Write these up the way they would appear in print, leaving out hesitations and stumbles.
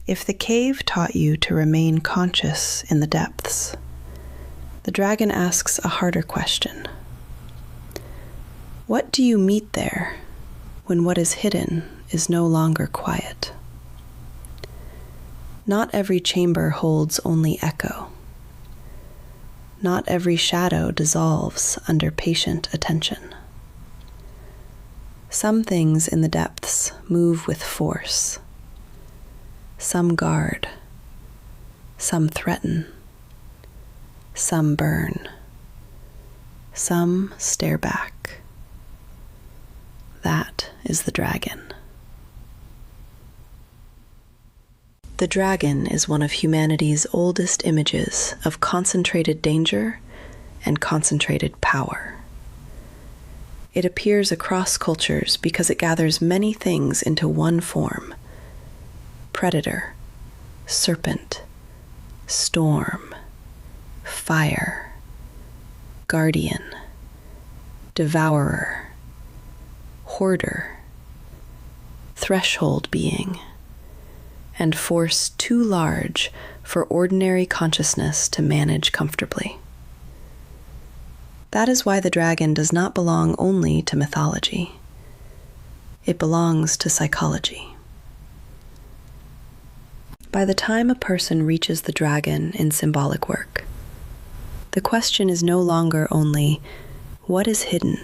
If the cave taught you to remain conscious in the depths, the dragon asks a harder question. What do you meet there when what is hidden is no longer quiet? Not every chamber holds only echo. Not every shadow dissolves under patient attention. Some things in the depths move with force. Some guard. Some threaten. Some burn. Some stare back. That is the dragon. The dragon is one of humanity's oldest images of concentrated danger and concentrated power. It appears across cultures because it gathers many things into one form: predator, serpent, storm, fire, guardian, devourer, hoarder, threshold being, and force too large for ordinary consciousness to manage comfortably. That is why the dragon does not belong only to mythology. It belongs to psychology. By the time a person reaches the dragon in symbolic work, the question is no longer only, what is hidden?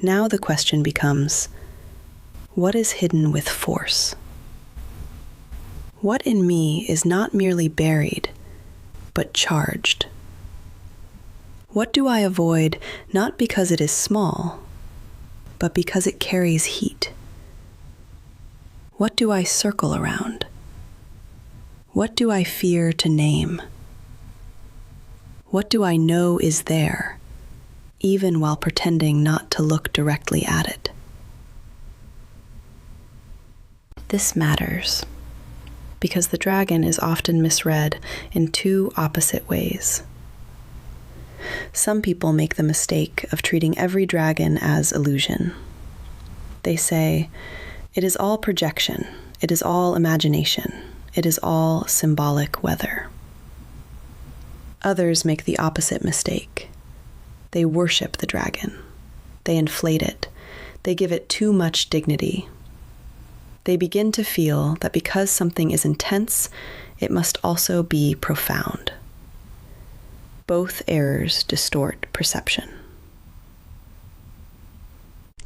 Now the question becomes, what is hidden with force? What in me is not merely buried, but charged? What do I avoid not because it is small, but because it carries heat? What do I circle around? What do I fear to name? What do I know is there, even while pretending not to look directly at it? This matters, because the dragon is often misread in two opposite ways. Some people make the mistake of treating every dragon as illusion. They say, it is all projection, it is all imagination, it is all symbolic weather. Others make the opposite mistake. They worship the dragon. They inflate it. They give it too much dignity. They begin to feel that because something is intense, it must also be profound. Both errors distort perception.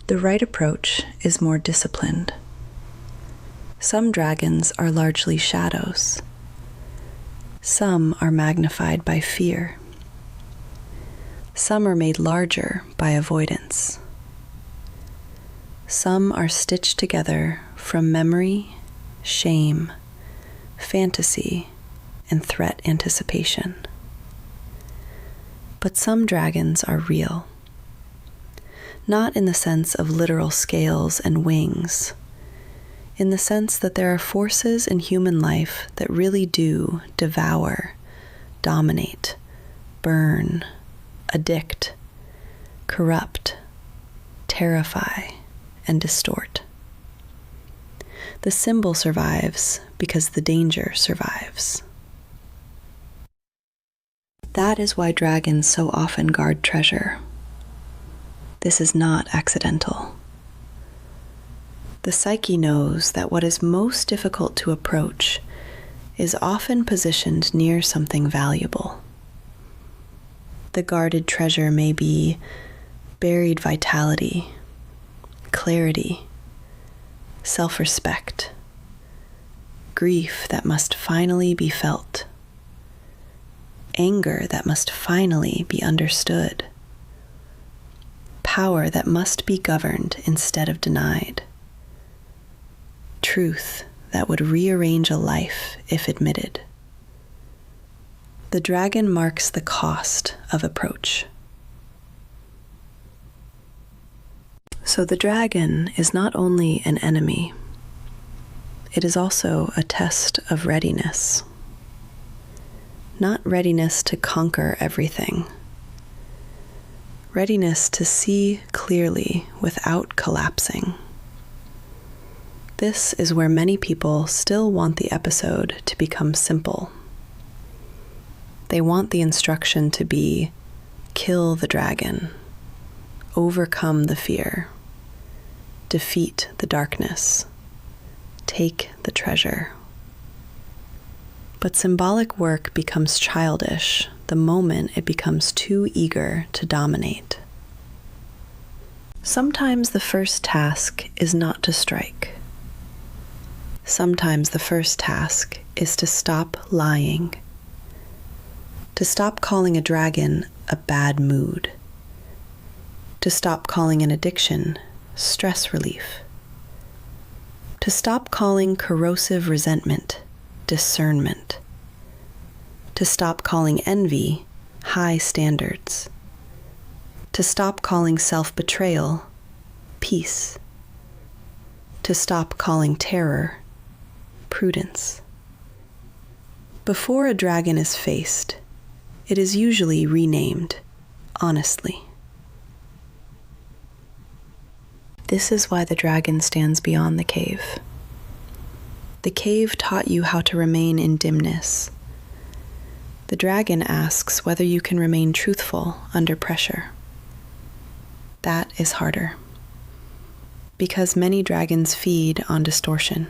The right approach is more disciplined. Some dragons are largely shadows. Some are magnified by fear. Some are made larger by avoidance. Some are stitched together from memory, shame, fantasy, and threat anticipation. But some dragons are real. Not in the sense of literal scales and wings, in the sense that there are forces in human life that really do devour, dominate, burn, addict, corrupt, terrify, and distort. The symbol survives because the danger survives. That is why dragons so often guard treasure. This is not accidental. The psyche knows that what is most difficult to approach is often positioned near something valuable. The guarded treasure may be buried vitality, clarity, self-respect, grief that must finally be felt, anger that must finally be understood, power that must be governed instead of denied, truth that would rearrange a life if admitted. The dragon marks the cost of approach. So the dragon is not only an enemy, it is also a test of readiness. Not readiness to conquer everything. Readiness to see clearly without collapsing. This is where many people still want the episode to become simple. They want the instruction to be, kill the dragon, overcome the fear, defeat the darkness, take the treasure. But symbolic work becomes childish the moment it becomes too eager to dominate. Sometimes the first task is not to strike. Sometimes the first task is to stop lying, to stop calling a dragon a bad mood, to stop calling an addiction stress relief, to stop calling corrosive resentment discernment, to stop calling envy high standards, to stop calling self-betrayal peace, to stop calling terror prudence. Before a dragon is faced, it is usually renamed honestly. This is why the dragon stands beyond the cave. The cave taught you how to remain in dimness. The dragon asks whether you can remain truthful under pressure. That is harder, because many dragons feed on distortion.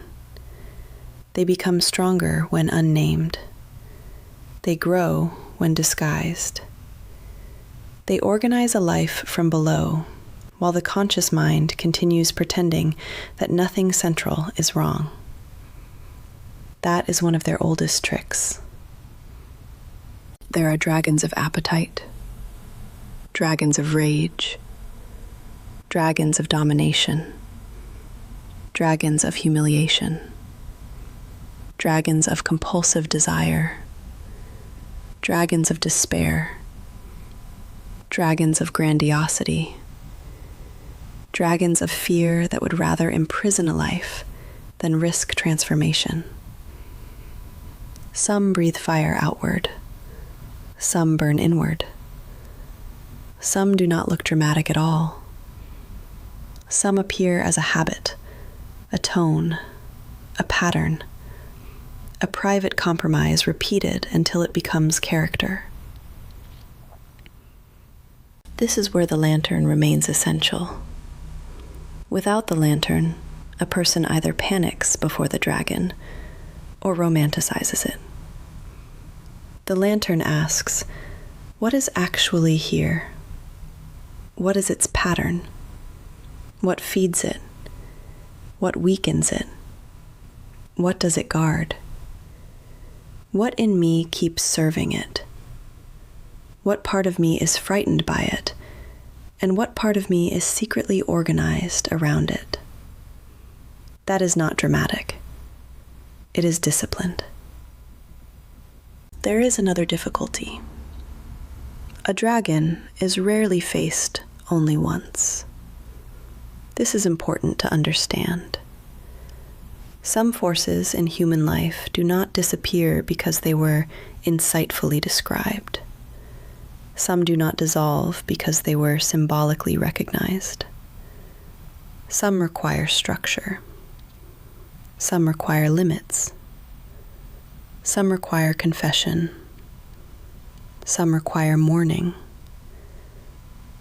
They become stronger when unnamed. They grow when disguised. They organize a life from below, while the conscious mind continues pretending that nothing central is wrong. That is one of their oldest tricks. There are dragons of appetite, dragons of rage, dragons of domination, dragons of humiliation, dragons of compulsive desire, dragons of despair, dragons of grandiosity, dragons of fear that would rather imprison a life than risk transformation. Some breathe fire outward, some burn inward. Some do not look dramatic at all. Some appear as a habit, a tone, a pattern, a private compromise repeated until it becomes character. This is where the lantern remains essential. Without the lantern, a person either panics before the dragon or romanticizes it. The lantern asks, what is actually here? What is its pattern? What feeds it? What weakens it? What does it guard? What in me keeps serving it? What part of me is frightened by it? And what part of me is secretly organized around it? That is not dramatic. It is disciplined. There is another difficulty. A dragon is rarely faced only once. This is important to understand. Some forces in human life do not disappear because they were insightfully described. Some do not dissolve because they were symbolically recognized. Some require structure. Some require limits. Some require confession. Some require mourning.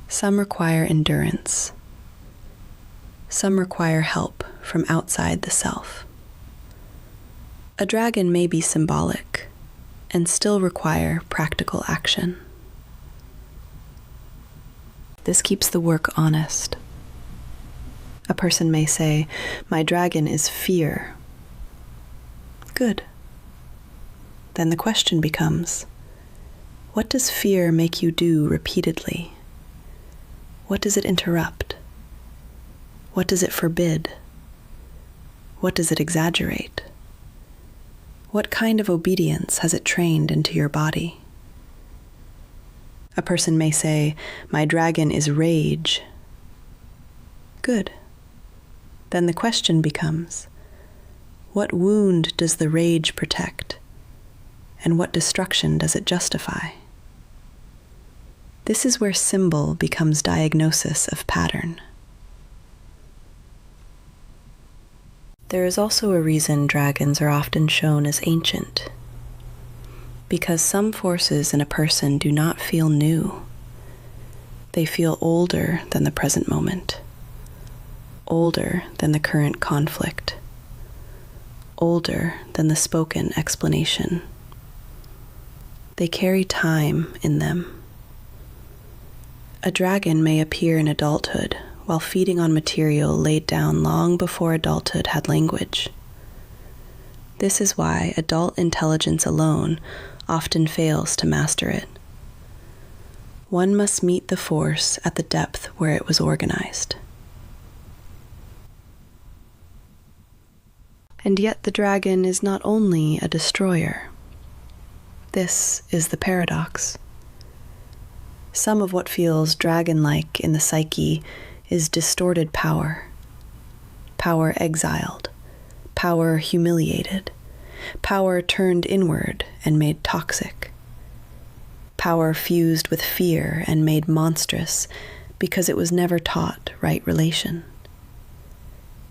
Some require endurance. Some require help from outside the self. A dragon may be symbolic and still require practical action. This keeps the work honest. A person may say, "My dragon is fear." Good. Then the question becomes, what does fear make you do repeatedly? What does it interrupt? What does it forbid? What does it exaggerate? What kind of obedience has it trained into your body? A person may say, "My dragon is rage." Good. Then the question becomes, what wound does the rage protect? And what destruction does it justify? This is where symbol becomes diagnosis of pattern. There is also a reason dragons are often shown as ancient, because some forces in a person do not feel new. They feel older than the present moment, older than the current conflict, older than the spoken explanation. They carry time in them. A dragon may appear in adulthood while feeding on material laid down long before adulthood had language. This is why adult intelligence alone often fails to master it. One must meet the force at the depth where it was organized. And yet the dragon is not only a destroyer. This is the paradox. Some of what feels dragon-like in the psyche is distorted power, power exiled, power humiliated, power turned inward and made toxic, power fused with fear and made monstrous because it was never taught right relation.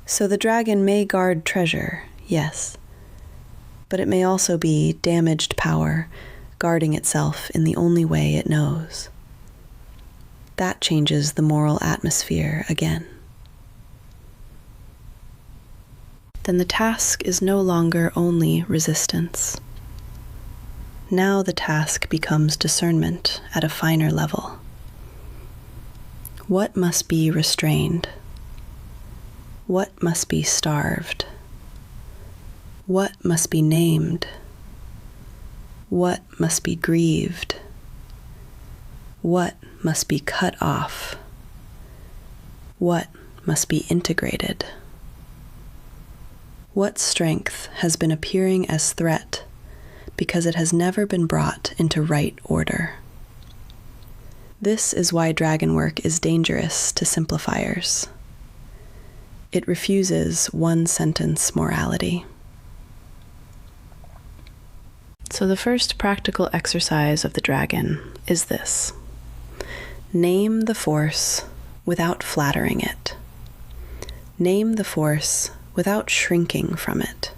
So the dragon may guard treasure, yes, but it may also be damaged power guarding itself in the only way it knows. That changes the moral atmosphere again. Then the task is no longer only resistance. Now the task becomes discernment at a finer level. What must be restrained? What must be starved? What must be named? What must be grieved? What must be cut off? What must be integrated? What strength has been appearing as threat because it has never been brought into right order? This is why dragon work is dangerous to simplifiers. It refuses one-sentence morality. So the first practical exercise of the dragon is this. Name the force without flattering it. Name the force without shrinking from it.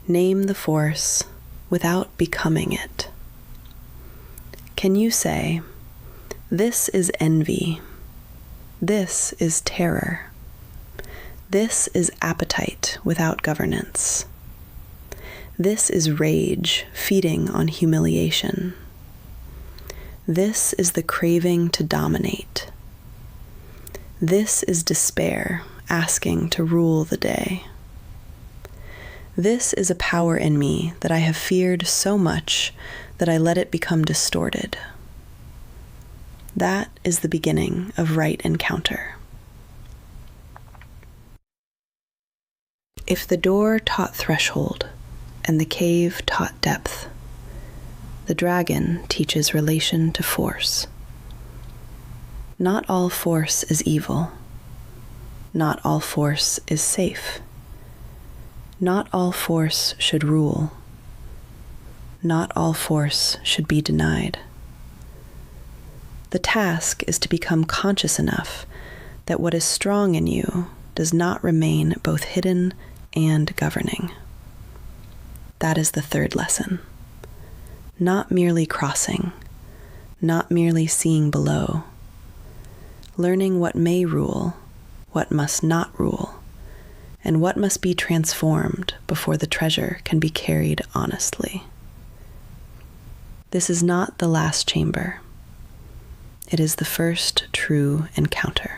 Name the force without becoming it. Can you say, this is envy, this is terror, this is appetite without governance, this is rage feeding on humiliation, this is the craving to dominate, this is despair asking to rule the day. This is a power in me that I have feared so much that I let it become distorted. That is the beginning of right encounter. If the door taught threshold and the cave taught depth, the dragon teaches relation to force. Not all force is evil. Not all force is safe. Not all force should rule. Not all force should be denied. The task is to become conscious enough that what is strong in you does not remain both hidden and governing. That is the third lesson. Not merely crossing, not merely seeing below, learning what may rule, what must not rule, and what must be transformed before the treasure can be carried honestly. This is not the last chamber. It is the first true encounter.